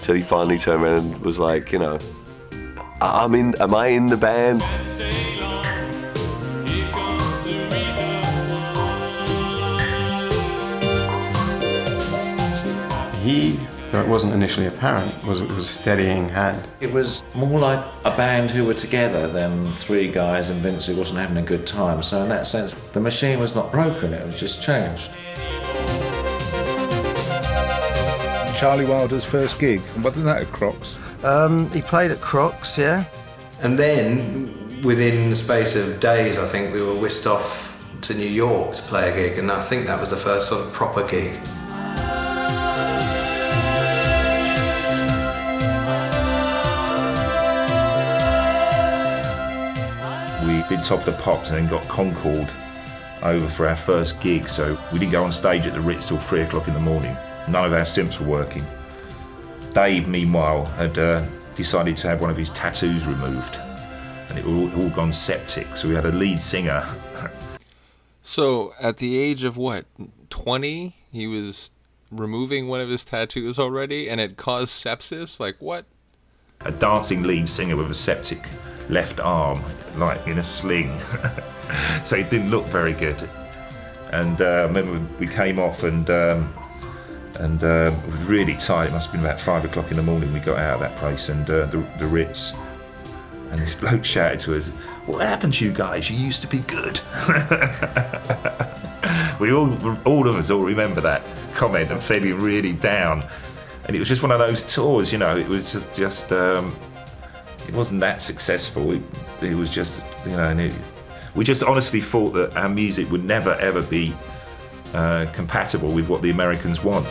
till he finally turned around and was like, you know, am I in the band? Though it wasn't initially apparent, it was a steadying hand. It was more like a band who were together than three guys and Vince who wasn't having a good time. So in that sense, the machine was not broken, it was just changed. Charlie Wilder's first gig, wasn't that at Crocs? He played at Crocs, yeah. And then, within the space of days, I think we were whisked off to New York to play a gig, and I think that was the first sort of proper gig. We did Top of the Pops and then got Concord over for our first gig, so we didn't go on stage at the Ritz till 3 o'clock in the morning. None of our synths were working. Dave, meanwhile, had decided to have one of his tattoos removed, and it all gone septic, so we had a lead singer. So, at the age of, 20, he was removing one of his tattoos already, and it caused sepsis? Like, what? A dancing lead singer with a septic left arm, like in a sling. So it didn't look very good. And I remember we came off and it was really tight. It must have been about 5 o'clock in the morning we got out of that place, and the Ritz. And this bloke shouted to us, "What happened to you guys? You used to be good." We all of us remember that comment and feeling really down. And it was just one of those tours, you know. It was just it wasn't that successful. It was just, you know, and we just honestly thought that our music would never ever be compatible with what the Americans want.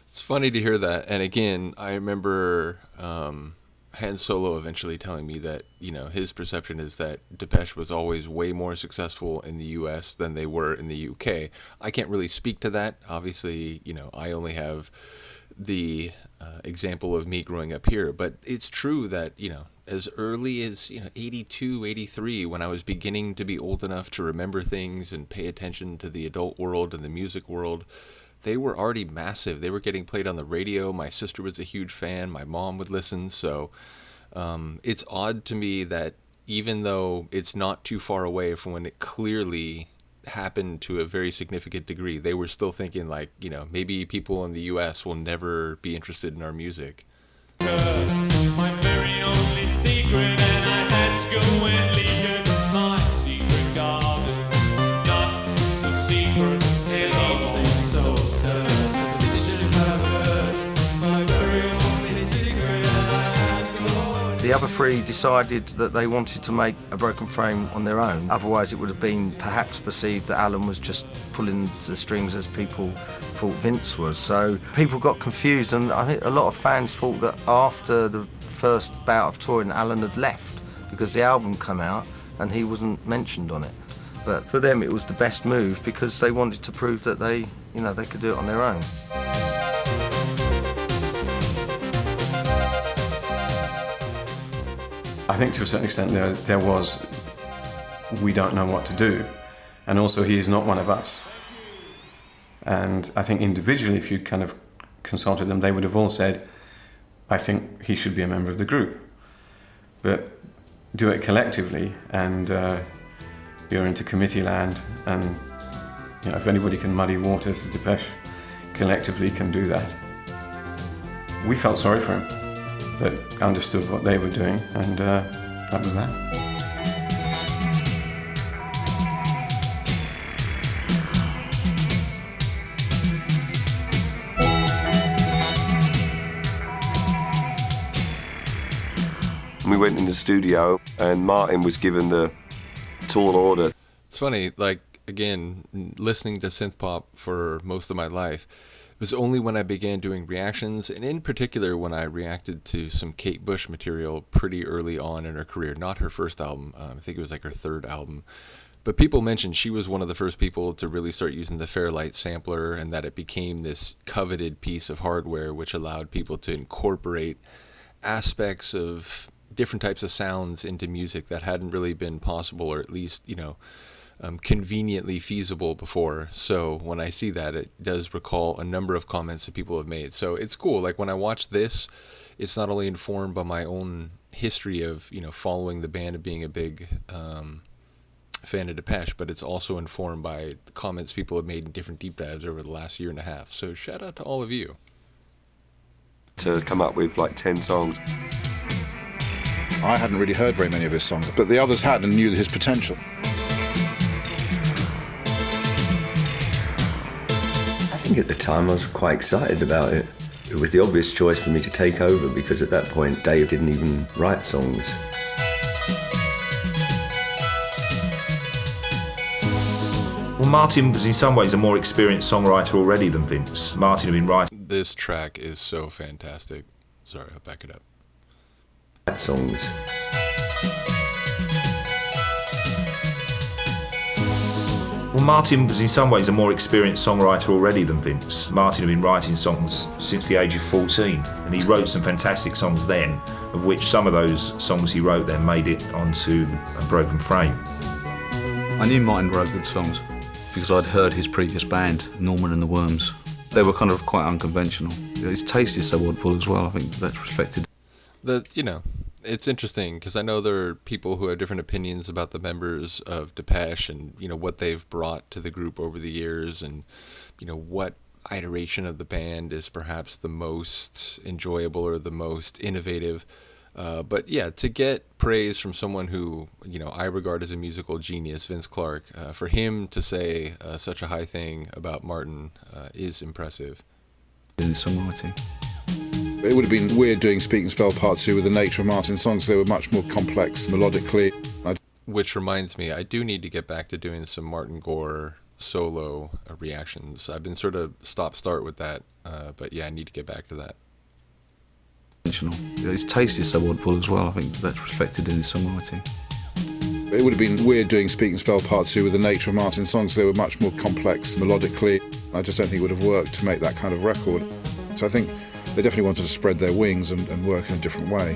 It's funny to hear that. And again, I remember Han Solo eventually telling me that, you know, his perception is that Depeche was always way more successful in the US than they were in the UK. I can't really speak to that. Obviously, you know, I only have the example of me growing up here, but it's true that, you know, as early as, 82, 83, when I was beginning to be old enough to remember things and pay attention to the adult world and the music world, they were already massive. They were getting played on the radio. My sister was a huge fan. My mom would listen. So it's odd to me that even though it's not too far away from when it clearly happened to a very significant degree, they were still thinking like, maybe people in the US will never be interested in our music. My very only secret, and I had to go and leak it. My secret garden's not so secret anymore. So sad. Should have heard my very only secret, and I had to go. The other three decided that they wanted to make a Broken Frame on their own. Otherwise, it would have been perhaps perceived that Alan was just pulling the strings as people thought Vince was. So people got confused, and I think a lot of fans thought that after the first bout of touring, Alan had left because the album came out and he wasn't mentioned on it. But for them, it was the best move because they wanted to prove that they could do it on their own. I think to a certain extent there was, we don't know what to do, and also he is not one of us. And I think individually, if you'd kind of consulted them, they would have all said, I think he should be a member of the group. But do it collectively, and you're into committee land, and if anybody can muddy waters, Depeche collectively can do that. We felt sorry for him, but understood what they were doing, and that was that. We went in the studio and Martin was given the tall order. It's funny, like, again, listening to synth pop for most of my life, it was only when I began doing reactions, and in particular when I reacted to some Kate Bush material pretty early on in her career. Not her first album, I think it was like her third album. But people mentioned she was one of the first people to really start using the Fairlight sampler, and that it became this coveted piece of hardware which allowed people to incorporate aspects of different types of sounds into music that hadn't really been possible, or at least, conveniently feasible before. So when I see that, it does recall a number of comments that people have made. So it's cool. Like when I watch this, it's not only informed by my own history of, following the band and being a big fan of Depeche, but it's also informed by the comments people have made in different deep dives over the last year and a half. So shout out to all of you. To come up with like 10 songs. I hadn't really heard very many of his songs, but the others had and knew his potential. I think at the time I was quite excited about it. It was the obvious choice for me to take over because at that point Dave didn't even write songs. Well, Martin was in some ways a more experienced songwriter already than Vince. Martin had been writing. This track is so fantastic. Sorry, I'll back it up. Songs. Well, Martin was in some ways a more experienced songwriter already than Vince. Martin had been writing songs since the age of 14, and he wrote some fantastic songs then, of which some of those songs he wrote then made it onto A Broken Frame. I knew Martin wrote good songs because I'd heard his previous band, Norman and the Worms. They were kind of quite unconventional. His taste is so oddball as well. I think that's respected. It's interesting because I know there are people who have different opinions about the members of Depeche and, what they've brought to the group over the years and, what iteration of the band is perhaps the most enjoyable or the most innovative. But yeah, to get praise from someone who, I regard as a musical genius, Vince Clarke, for him to say such a high thing about Martin is impressive. In songwriting. It would have been weird doing Speak and Spell Part 2 with the nature of Martin's songs. They were much more complex melodically. Which reminds me, I do need to get back to doing some Martin Gore solo reactions. I've been sort of stop-start with that, but yeah, I need to get back to that. His taste is so oddball as well. I think that's respected in his songwriting. It would have been weird doing Speak and Spell Part 2 with the nature of Martin's songs. They were much more complex melodically. I just don't think it would have worked to make that kind of record. So I think they definitely wanted to spread their wings and work in a different way.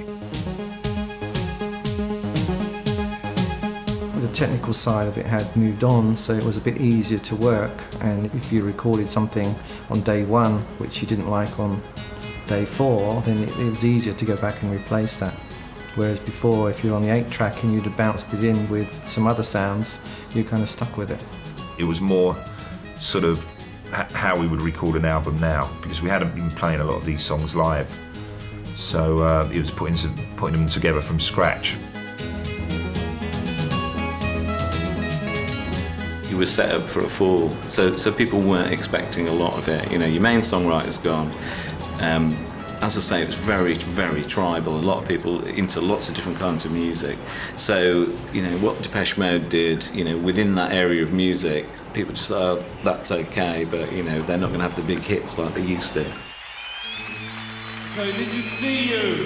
The technical side of it had moved on, so it was a bit easier to work. And if you recorded something on day one, which you didn't like on day 4, then it was easier to go back and replace that. Whereas before, if you're on the 8-track and you'd have bounced it in with some other sounds, you're kind of stuck with it. It was more sort of how we would record an album now, because we hadn't been playing a lot of these songs live. So it was putting them together from scratch. You were set up for a fall, so people weren't expecting a lot of it. Your main songwriter's gone. As I say, it was very, very tribal. A lot of people into lots of different kinds of music. So, what Depeche Mode did, within that area of music, people just thought, oh, that's okay, but, they're not going to have the big hits like they used to. Okay, this is See You.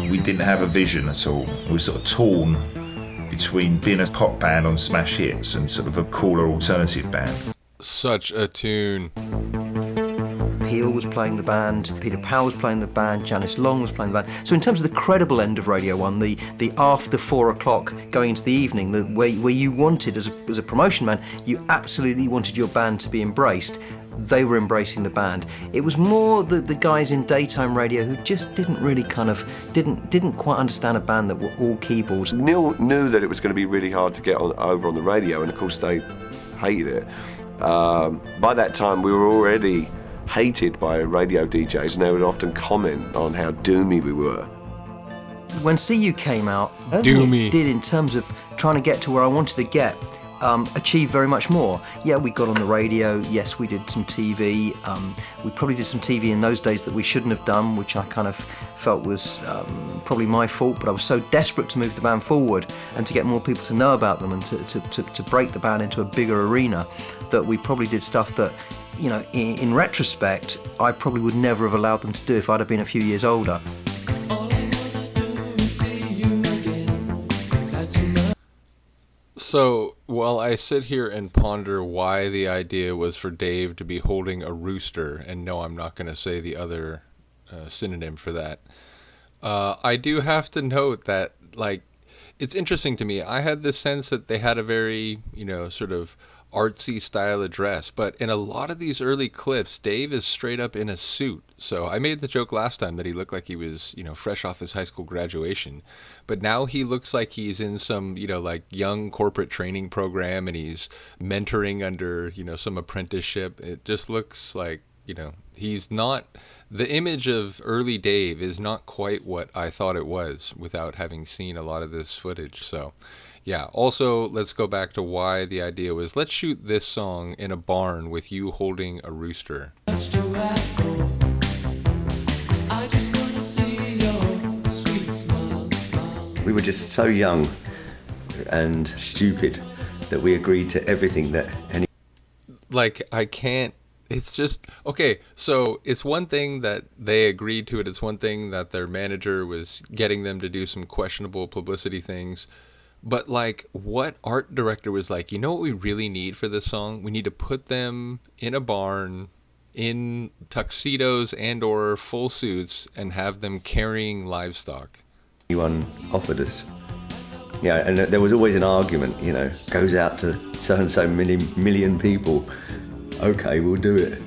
We didn't have a vision at all. We were sort of torn between being a pop band on smash hits and sort of a cooler alternative band. Such a tune. Peel was playing the band, Peter Powell was playing the band, Janice Long was playing the band. So in terms of the credible end of Radio 1, the after 4 o'clock going into the evening, where you wanted, as a promotion man, you absolutely wanted your band to be embraced. They were embracing the band. It was more the guys in daytime radio who just didn't really didn't quite understand a band that were all keyboards. Neil knew that it was going to be really hard to get over on the radio, and of course they hated it. By that time we were already hated by radio DJs, and they would often comment on how doomy we were. When See You came out, doomy. It did in terms of trying to get to where I wanted to get. Achieve very much more. Yeah, we got on the radio. Yes, we did some TV. We probably did some TV in those days that we shouldn't have done, which I kind of felt was probably my fault. But I was so desperate to move the band forward and to get more people to know about them and to break the band into a bigger arena, that we probably did stuff that, in retrospect, I probably would never have allowed them to do if I'd have been a few years older. So while I sit here and ponder why the idea was for Dave to be holding a rooster, and no, I'm not going to say the other synonym for that, I do have to note that, like, it's interesting to me. I had this sense that they had a very, sort of artsy style of dress, but in a lot of these early clips, Dave is straight up in a suit. So I made the joke last time that he looked like he was, fresh off his high school graduation, but now he looks like he's in some, like young corporate training program, and he's mentoring under, some apprenticeship. It just looks like, he's not, the image of early Dave is not quite what I thought it was without having seen a lot of this footage. So yeah, also let's go back to why the idea was, let's shoot this song in a barn with you holding a rooster. We were just so young and stupid that we agreed to everything that any... Like, I can't, it's just, okay, so it's one thing that they agreed to it. It's one thing that their manager was getting them to do some questionable publicity things. But, like, what art director was like, you know what we really need for this song? We need to put them in a barn in tuxedos and or full suits and have them carrying livestock. Anyone offered us. Yeah, and there was always an argument, goes out to so-and-so million people. Okay, we'll do it,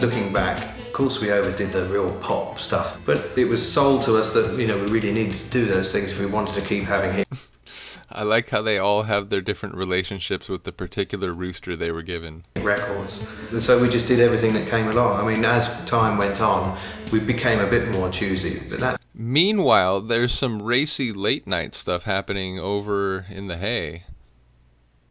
Looking back, of course we overdid the real pop stuff, but it was sold to us that, we really needed to do those things if we wanted to keep having hits. I like how they all have their different relationships with the particular rooster they were given. Records. And so we just did everything that came along. I mean, as time went on, we became a bit more choosy. But Meanwhile, there's some racy late night stuff happening over in the Hay.